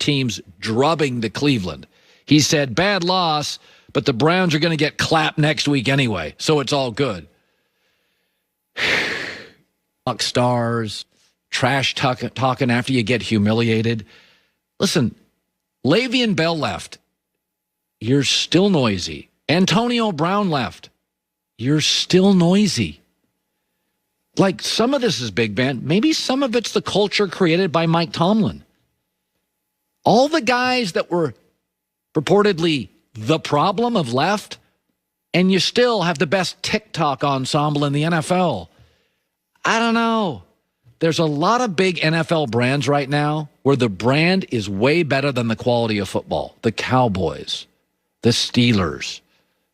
teams drubbing to Cleveland. He said, bad loss, but the Browns are going to get clapped next week anyway, so it's all good. Stars, trash talking after you get humiliated. Listen, Le'Veon Bell left. You're still noisy. Antonio Brown left. You're still noisy. Like, some of this is Big Ben. Maybe some of it's the culture created by Mike Tomlin. All the guys that were purportedly the problem have left, and you still have the best TikTok ensemble in the NFL. I don't know. There's a lot of big NFL brands right now where the brand is way better than the quality of football. The Cowboys, the Steelers,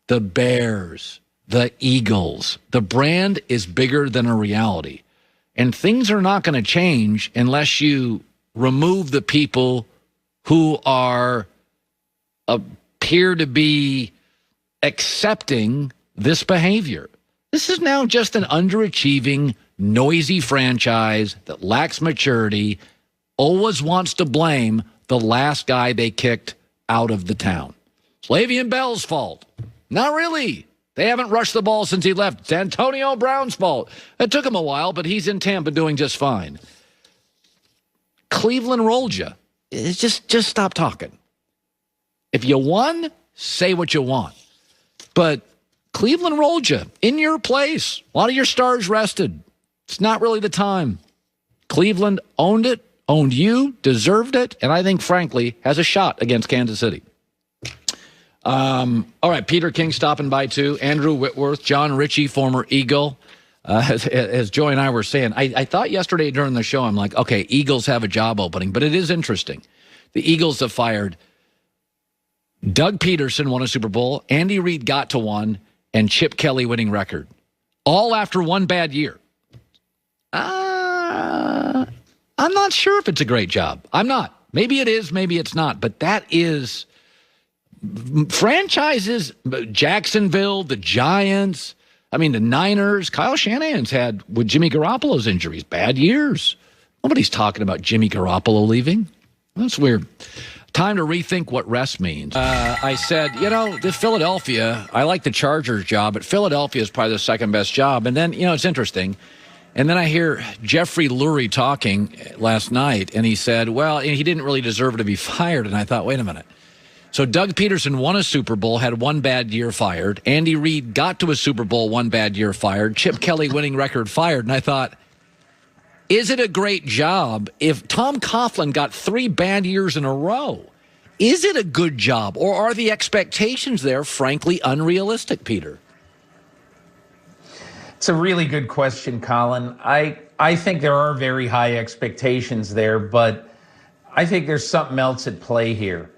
the Bears, the Eagles. The brand is bigger than a reality. And things are not going to change unless you remove the people who appear to be accepting this behavior. This is now just an underachieving, noisy franchise that lacks maturity, always wants to blame the last guy they kicked out of the town. It's Le'Veon Bell's fault. Not really. They haven't rushed the ball since he left. It's Antonio Brown's fault. It took him a while, but he's in Tampa doing just fine. Cleveland rolled you. Just stop talking. If you won, say what you want. But Cleveland rolled you in your place. A lot of your stars rested. It's not really the time. Cleveland owned it, owned you, deserved it, and I think, frankly, has a shot against Kansas City. All right, Peter King stopping by, too. Andrew Whitworth, John Ritchie, former Eagle. As Joy and I were saying, I thought yesterday during the show, I'm like, okay, Eagles have a job opening, but it is interesting. The Eagles have fired Doug Peterson, won a Super Bowl, Andy Reid got to one, and Chip Kelly winning record. All after one bad year. I'm not sure if it's a great job. I'm not. Maybe it is, maybe it's not. But that is franchises, Jacksonville, the Giants, the Niners. Kyle Shanahan's had, with Jimmy Garoppolo's injuries, bad years. Nobody's talking about Jimmy Garoppolo leaving. That's weird. Time to rethink what rest means. I said, the Philadelphia, I like the Chargers job, but Philadelphia is probably the second best job. And then, it's interesting. And then I hear Jeffrey Lurie talking last night, and he said, well, he didn't really deserve to be fired. And I thought, wait a minute. So Doug Peterson won a Super Bowl, had one bad year, fired. Andy Reid got to a Super Bowl, one bad year, fired. Chip Kelly winning record, fired. And I thought, is it a great job if Tom Coughlin got 3 bad years in a row? Is it a good job, or are the expectations there, frankly, unrealistic, Peter? It's a really good question, Colin. I think there are very high expectations there, but I think there's something else at play here.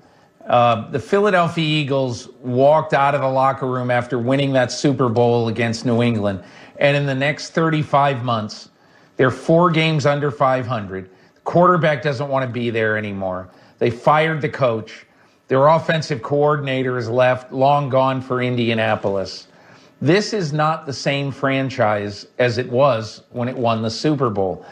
The Philadelphia Eagles walked out of the locker room after winning that Super Bowl against New England, and in the next 35 months, they're 4 games under 500. The quarterback doesn't want to be there anymore. They fired the coach. Their offensive coordinator is left, long gone for Indianapolis. This is not the same franchise as it was when it won the Super Bowl.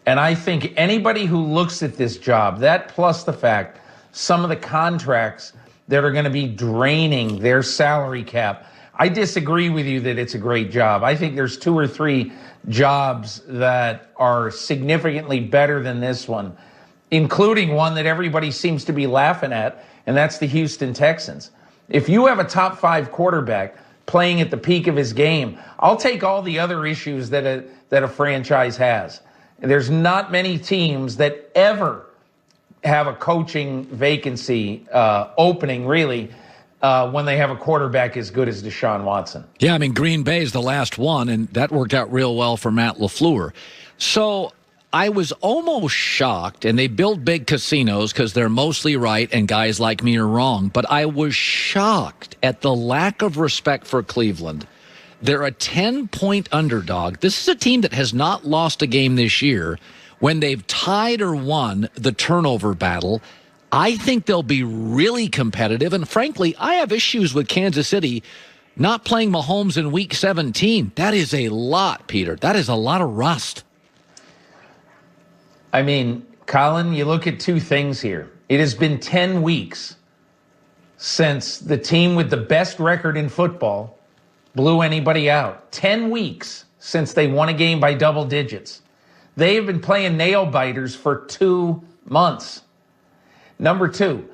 And I think anybody who looks at this job, that plus the fact some of the contracts that are going to be draining their salary cap, I disagree with you that it's a great job. I think there's 2 or 3 jobs that are significantly better than this one, including one that everybody seems to be laughing at, and that's the Houston Texans. If you have a top 5 quarterback playing at the peak of his game, I'll take all the other issues that a franchise has. There's not many teams that ever have a coaching vacancy opening, really, when they have a quarterback as good as Deshaun Watson. Yeah, Green Bay is the last one, and that worked out real well for Matt LaFleur. So I was almost shocked, and they build big casinos because they're mostly right and guys like me are wrong, but I was shocked at the lack of respect for Cleveland. They're a 10-point underdog. This is a team that has not lost a game this year. When they've tied or won the turnover battle, I think they'll be really competitive. And frankly, I have issues with Kansas City not playing Mahomes in Week 17. That is a lot, Peter. That is a lot of rust. Colin, you look at 2 things here. It has been 10 weeks since the team with the best record in football blew anybody out. 10 weeks since they won a game by double digits. They have been playing nail biters for 2 months. Number two,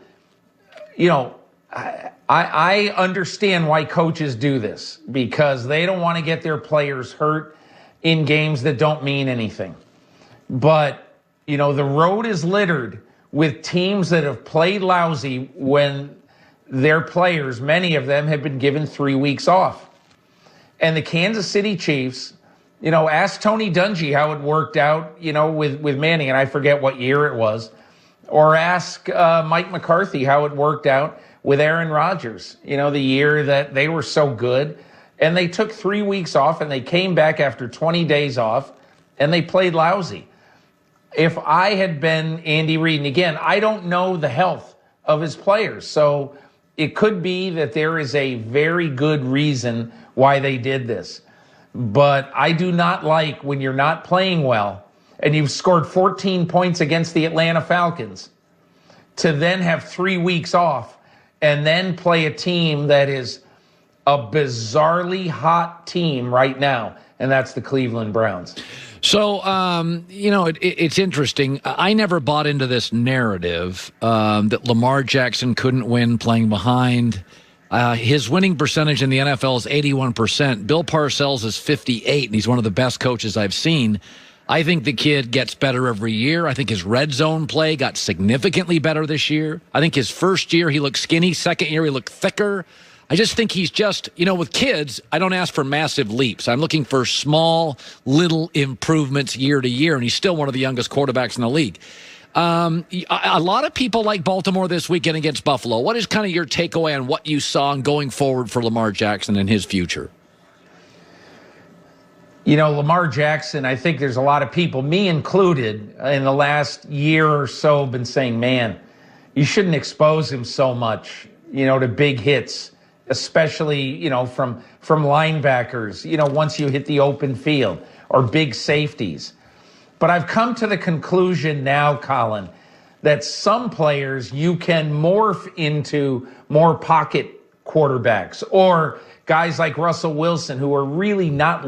I understand why coaches do this, because they don't want to get their players hurt in games that don't mean anything. But, the road is littered with teams that have played lousy when their players, many of them, have been given 3 weeks off. And the Kansas City Chiefs, ask Tony Dungy how it worked out, with Manning, and I forget what year it was, or ask Mike McCarthy how it worked out with Aaron Rodgers, the year that they were so good. And they took 3 weeks off, and they came back after 20 days off, and they played lousy. If I had been Andy Reid, and again, I don't know the health of his players, so it could be that there is a very good reason why they did this. But I do not like when you're not playing well and you've scored 14 points against the Atlanta Falcons to then have 3 weeks off and then play a team that is a bizarrely hot team right now, and that's the Cleveland Browns. So, it's interesting. I never bought into this narrative that Lamar Jackson couldn't win playing behind. His winning percentage in the NFL is 81%. Bill Parcells is 58, and he's one of the best coaches I've seen. I think the kid gets better every year. I think his red zone play got significantly better this year. I think his first year he looked skinny. Second year he looked thicker. I just think he's just, with kids, I don't ask for massive leaps. I'm looking for small, little improvements year to year, and he's still one of the youngest quarterbacks in the league. A lot of people like Baltimore this weekend against Buffalo. What is kind of your takeaway on what you saw and going forward for Lamar Jackson and his future? Lamar Jackson, I think there's a lot of people, me included, in the last year or so been saying, man, you shouldn't expose him so much, to big hits, especially, from linebackers, once you hit the open field, or big safeties. But I've come to the conclusion now, Colin, that some players you can morph into more pocket quarterbacks, or guys like Russell Wilson, who are really not